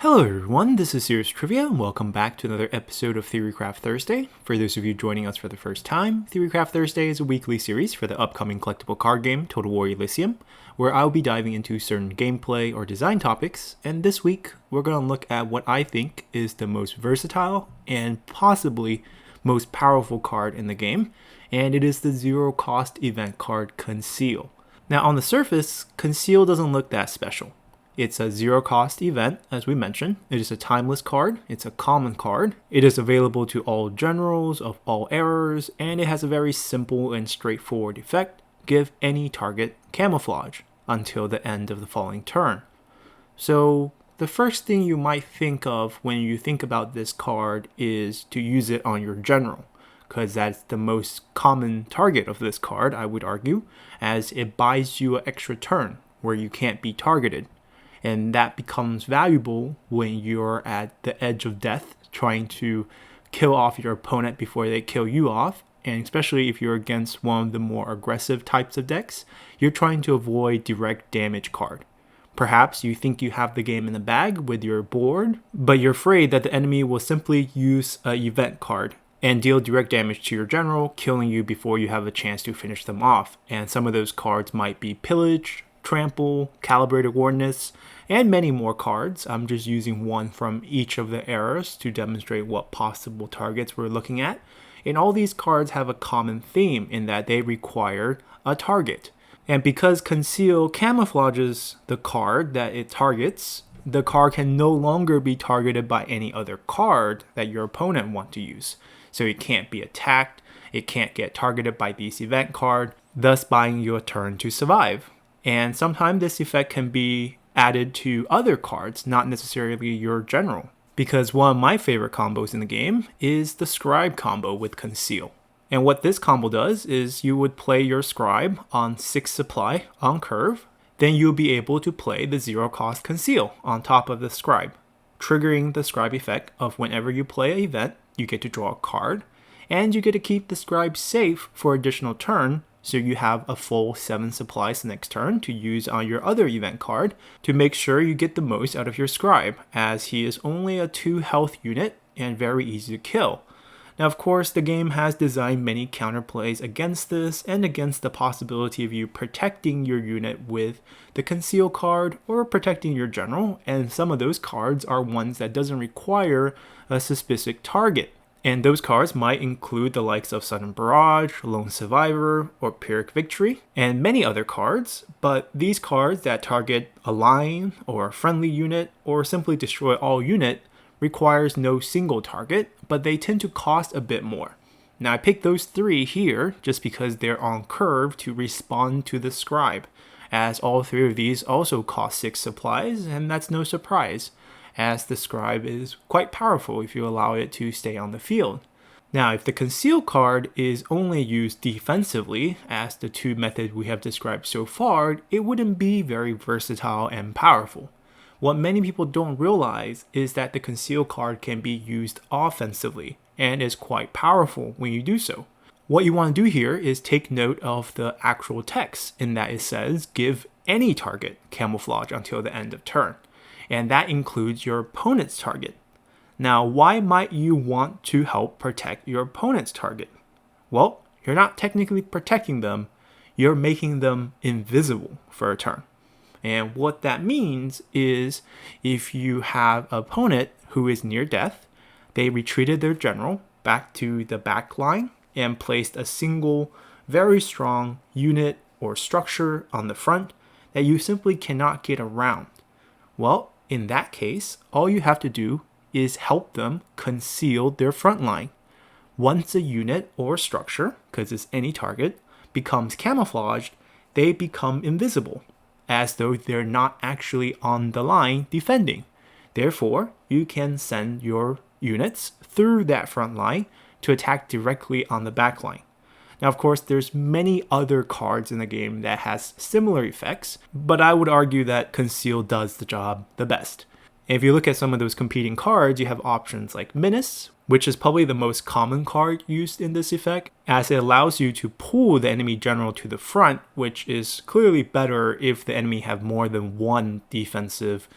Hello everyone, this is Serious Trivia, and welcome back to another episode of Theorycraft Thursday. For those of you joining us for the first time, Theorycraft Thursday is a weekly series for the upcoming collectible card game Total War Elysium, where I'll be diving into certain gameplay or design topics, and this week we're going to look at what I think is the most versatile and possibly most powerful card in the game, and it is the zero-cost event card Conceal. Now on the surface, Conceal doesn't look that special. It's a zero-cost event, as we mentioned. It is a timeless card. It's a common card. It is available to all generals of all eras, and it has a very simple and straightforward effect. Give any target camouflage until the end of the following turn. So the first thing you might think of when you think about this card is to use it on your general, because that's the most common target of this card, I would argue, as it buys you an extra turn where you can't be targeted. And that becomes valuable when you're at the edge of death, trying to kill off your opponent before they kill you off. And especially if you're against one of the more aggressive types of decks, you're trying to avoid direct damage card. Perhaps you think you have the game in the bag with your board, but you're afraid that the enemy will simply use an event card and deal direct damage to your general, killing you before you have a chance to finish them off. And some of those cards might be Pillage, Trample, Calibrated Wardness, and many more cards. I'm just using one from each of the eras to demonstrate what possible targets we're looking at. And all these cards have a common theme in that they require a target. And because Conceal camouflages the card that it targets, the card can no longer be targeted by any other card that your opponent wants to use. So it can't be attacked, it can't get targeted by this event card, thus buying you a turn to survive. And sometimes this effect can be added to other cards, not necessarily your general. Because one of my favorite combos in the game is the Scribe Combo with Conceal. And what this combo does is you would play your Scribe on 6 supply on curve, then you'll be able to play the zero cost Conceal on top of the Scribe, triggering the Scribe effect of whenever you play an event, you get to draw a card, and you get to keep the Scribe safe for additional turn. So you have a full 7 supplies the next turn to use on your other event card to make sure you get the most out of your Scribe, as he is only a 2 health unit and very easy to kill. Now of course the game has designed many counterplays against this and against the possibility of you protecting your unit with the Conceal card or protecting your general, and some of those cards are ones that doesn't require a specific target. And those cards might include the likes of Sudden Barrage, Lone Survivor, or Pyrrhic Victory, and many other cards, but these cards that target a line or a friendly unit or simply destroy all unit requires no single target, but they tend to cost a bit more. Now I picked those 3 here just because they're on curve to respond to the Scribe, as all 3 of these also cost 6 supplies, and that's no surprise, as the Scribe is quite powerful if you allow it to stay on the field. Now, if the Conceal card is only used defensively, as the 2 methods we have described so far, it wouldn't be very versatile and powerful. What many people don't realize is that the Conceal card can be used offensively, and is quite powerful when you do so. What you want to do here is take note of the actual text, in that it says, give any target camouflage until the end of turn. And that includes your opponent's target. Now, why might you want to help protect your opponent's target? Well, you're not technically protecting them, you're making them invisible for a turn. And what that means is if you have an opponent who is near death, they retreated their general back to the back line and placed a single, very strong unit or structure on the front that you simply cannot get around. Well, in that case, all you have to do is help them conceal their front line. Once a unit or structure, because it's any target, becomes camouflaged, they become invisible, as though they're not actually on the line defending. Therefore, you can send your units through that front line to attack directly on the back line. Now, of course, there's many other cards in the game that has similar effects, but I would argue that Conceal does the job the best. And if you look at some of those competing cards, you have options like Menace, which is probably the most common card used in this effect, as it allows you to pull the enemy general to the front, which is clearly better if the enemy have more than one defensive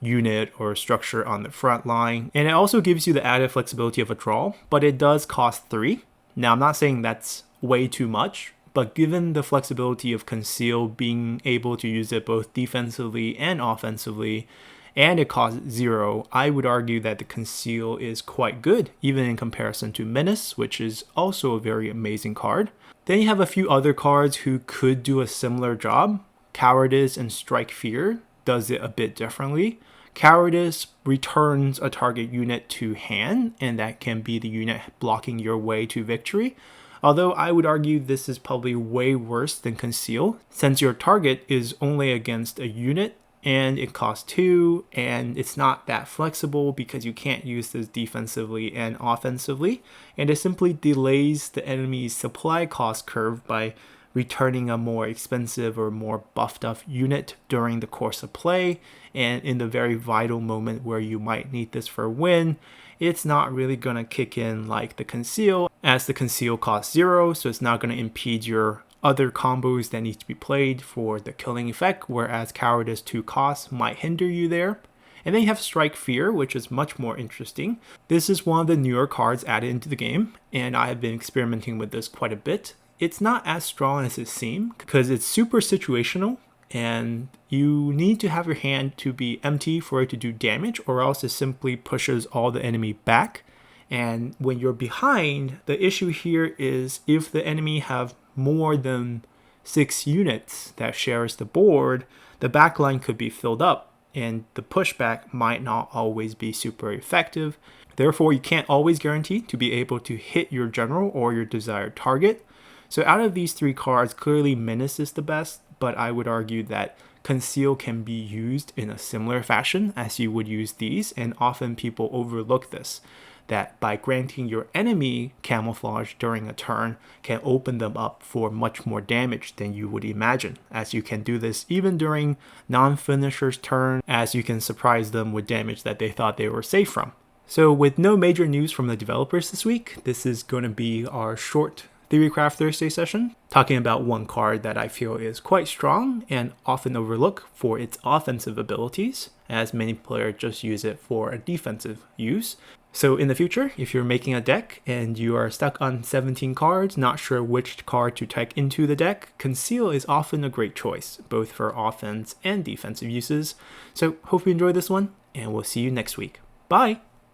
unit or structure on the front line. And it also gives you the added flexibility of a draw, but it does cost 3. Now, I'm not saying that's way too much, but given the flexibility of Conceal, being able to use it both defensively and offensively, and it costs 0, I would argue that the Conceal is quite good, even in comparison to Menace, which is also a very amazing card. Then you have a few other cards who could do a similar job. Cowardice and Strike Fear does it a bit differently. Cowardice returns a target unit to hand, and that can be the unit blocking your way to victory. Although I would argue this is probably way worse than Conceal, since your target is only against a unit and it costs 2, and it's not that flexible because you can't use this defensively and offensively, and it simply delays the enemy's supply cost curve by returning a more expensive or more buffed up unit during the course of play, and in the very vital moment where you might need this for a win, it's not really going to kick in like the Conceal, as the Conceal costs 0, so it's not going to impede your other combos that need to be played for the killing effect, whereas Cowardice 2 costs might hinder you there. And then you have Strike Fear, which is much more interesting. This is one of the newer cards added into the game, and I have been experimenting with this quite a bit. It's not as strong as it seems because it's super situational, and you need to have your hand to be empty for it to do damage, or else it simply pushes all the enemy back. And when you're behind, the issue here is if the enemy have more than 6 units that shares the board, the backline could be filled up, and the pushback might not always be super effective. Therefore, you can't always guarantee to be able to hit your general or your desired target. So out of these 3 cards, clearly Menace is the best, but I would argue that Conceal can be used in a similar fashion as you would use these, and often people overlook this, that by granting your enemy camouflage during a turn can open them up for much more damage than you would imagine, as you can do this even during non-finisher's turn, as you can surprise them with damage that they thought they were safe from. So with no major news from the developers this week, this is going to be our short Theorycraft Thursday session, talking about one card that I feel is quite strong and often overlooked for its offensive abilities, as many players just use it for a defensive use. So in the future, if you're making a deck and you are stuck on 17 cards, not sure which card to take into the deck, Conceal is often a great choice, both for offense and defensive uses. So hope you enjoyed this one, and we'll see you next week. Bye!